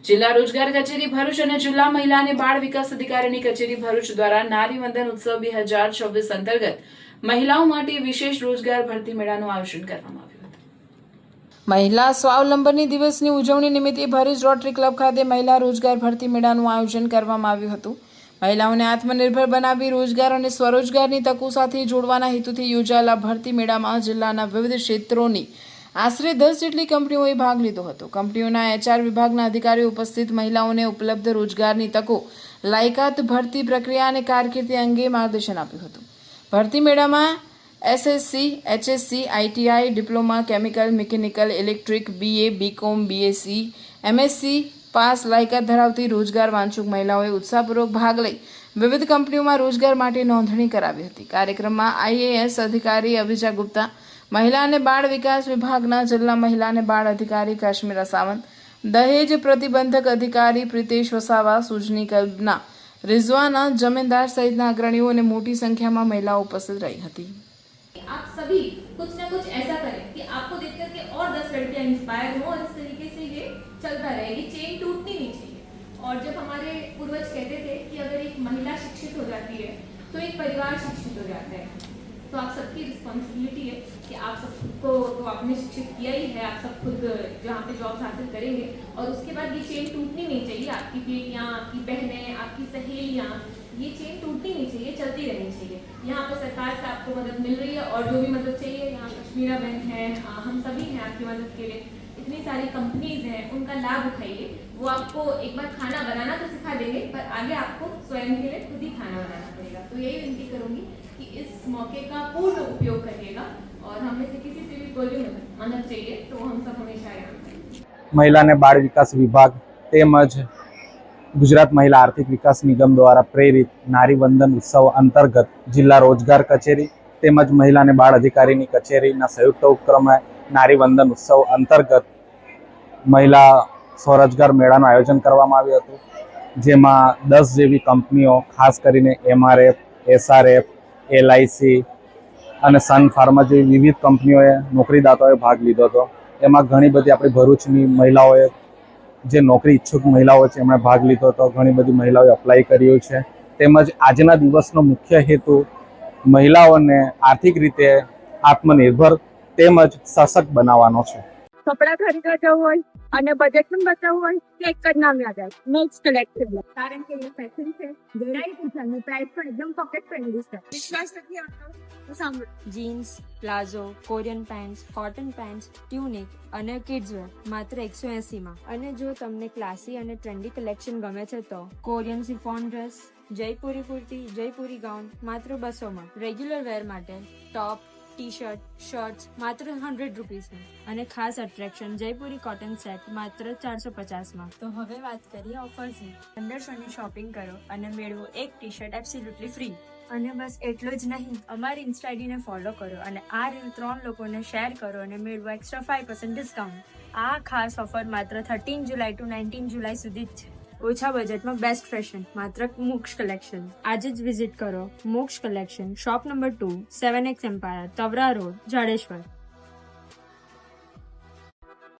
જિલ્લા રોજગાર કચેરી ભરૂચ અને જિલ્લા મહિલા અને બાળ વિકાસ અધિકારીની કચેરી ભરૂચ દ્વારા નારી વંદન ઉત્સવ 2024 અંતર્ગત મહિલાઓ માટે વિશેષ રોજગાર ભરતી મેળાનું આયોજન કરવામાં આવ્યું હતું। મહિલા સ્વાવલંબન દિવસની ઉજવણી નિમિત્તે ભરૂચ રોટરી ક્લબ ખાતે મહિલા રોજગાર ભરતી મેળાનું આયોજન કરવામાં આવ્યું હતું। મહિલાઓને આત્મનિર્ભર બનાવી રોજગાર અને સ્વરોજગારની તકો સાથે જોડવાના હેતુથી યોજાયેલા ભરતી મેળામાં જિલ્લાના વિવિધ ક્ષેત્રોની આશરે 10 જેટલી કંપનીઓએ ભાગ લીધો હતો। કંપનીઓના HR વિભાગના અધિકારીઓ ઉપસ્થિત મહિલાઓને ઉપલબ્ધ રોજગારની તકો, લાયકાત, ભરતી પ્રક્રિયા અને કારકિર્દી અંગે માર્ગદર્શન આપ્યું હતું। ભરતી મેળામાં SSC, HSC, ITI, diploma, chemical, mechanical, electric, BA, BCom, BSc, MSc pass લાયકાત ધરાવતી રોજગાર વાંછુક મહિલાઓએ ઉત્સાહપૂર્વક ભાગ લઈ વિવિધ કંપનીઓમાં રોજગાર માટે નોંધણી કરાવી હતી। કાર્યક્રમમાં IAS અધિકારી અવિજા ગુપ્તા, મહિલા અને બાળ વિકાસ વિભાગના જિલ્લા મહિલા અને બાળ અધિકારી કાશ્મીરા સાવંત, દહેજ પ્રતિબંધક અધિકારી પ્રિતેશ વસાવા, સુજની કલ્બના, રિઝવાના જમીનદાર સહિતના અગ્રણીઓ અને મોટી સંખ્યામાં મહિલાઓ ઉપસ્થિત રહી હતી। आप सभी कुछ ना कुछ ऐसा करें कि आपको देख करके और 10 लड़कियां इंस्पायर हो और इस तरीके से ये चलता रहे, ये चेन टूटनी नहीं चाहिए। और जब हमारे पूर्वज कहते थे कि अगर एक महिला शिक्षित हो जाती है तो एक परिवार शिक्षित हो जाता है। तो आप सबकी रिस्पॉन्सिबिलिटी है कि आप सबको तो आपने शिक्षित किया ही है, आप सब खुद जहाँ पे जॉब हासिल करेंगे और उसके बाद ये चेन टूटनी नहीं चाहिए। आपकी बेटियाँ, आपकी बहनें, आपकी सहेलियाँ, ये चेन टूटनी नहीं चाहिए, चलती रहनी चाहिए। यहाँ पर सरकार से आपको मदद मिल रही है और जो भी मदद चाहिए यहाँ कश्मीरा बहन है, हम सभी हैं आपकी मदद के लिए। इतनी सारी कंपनीज हैं, उनका लाभ उठाइए। वो आपको एक बार खाना बनाना तो सिखा देंगे, पर आगे आपको स्वयं के लिए खुद ही खाना बनाना पड़ेगा। तो यही विनती करूँगी कि इस मौके का पूर्ण उपयोग करिएगा और हमें से किसी से भी कोई भी मदद चाहिए तो हम सब हमेशा यहाँ हैं। महिला ने बाल विकास विभाग તેમજ ગુજરાત મહિલા આર્થિક વિકાસ નિગમ દ્વારા પ્રેરિત નારી વંદન ઉત્સવ અંતર્ગત જિલ્લા રોજગાર કચેરી તેમજ મહિલા અને બાળ અધિકારીની કચેરીના સંયુક્ત ઉપક્રમે નારી વંદન ઉત્સવ અંતર્ગત મહિલા સ્વરોજગાર મેળાનું આયોજન કરવામાં આવ્યું હતું, જેમાં 10 જેવી કંપનીઓ ખાસ કરીને MRF, SRF, LIC અને સન ફાર્મા જેવી વિવિધ કંપનીઓએ નોકરીદાતાઓએ ભાગ લીધો હતો। એમાં ઘણી બધી આપણી ભરૂચની મહિલાઓએ જે નોકરી ઈચ્છુક મહિલાઓ છે એમણે ભાગ લીધો હતો। ઘણી બધી મહિલાઓએ અપ્લાય કર્યું છે। તેમજ આજના દિવસનો મુખ્ય હેતુ મહિલાઓને આર્થિક રીતે આત્મનિર્ભર તેમજ સશક્ત બનાવવાનો છે। કપડા ખરીદવા જવું હોય અને બજેટ પણ બતાવવું હોય તો એક જ નામ યાદ આવે, મેક્સ કલેક્શન। કારણ કે એ ફેશન છે, વેરાયટી છે અને પ્રાઇસ પણ એકદમ પોકેટ ફ્રેન્ડલી છે। વિશ્વાસ નથી આવતો તો સાંભળો। Jeans, palazzo, Korean pants, cotton pants, tunic અને કિડ્સ વેર માત્ર 180 માં। અને જો તમને ક્લાસી અને ટ્રેન્ડી કલેક્શન ગમે છે તો Korean chiffon dress, Jaipuri kurti, Jaipuri gown માત્ર 200 માં। રેગ્યુલર વેર માટે ટોપ, ટી-શર્ટ, શર્ટ્સ માત્ર 100 રૂપીસમાં। અને ખાસ અટ્રેક્શન જયપુરી કોટન સેટ માત્ર 450 માં। તો હવે વાત કરીએ ઓફર્સની। 1500 ની શોપિંગ કરો અને મેળવો એક ટી-શર્ટ એબ્સોલ્યુટલી ફ્રી। અને બસ એટલું જ નહીં, અમારી ઇન્સ્ટા આઈડીને ફોલો કરો અને આ રીલ 3 લોકોને શેર કરો અને મેળવો એક્સ્ટ્રા 5% ડિસ્કાઉન્ટ। આ ખાસ ઓફર માત્ર 13 જુલાઈ ટુ 19 જુલાઈ સુધી જ છે। ઓછા બજેટમાં બેસ્ટ ફેશન માત્ર મોક્ષ કલેક્શન। આજે જ વિઝિટ કરો Moksh collection, shop number 2, 7X empire, Tavra road, Jadeshwar.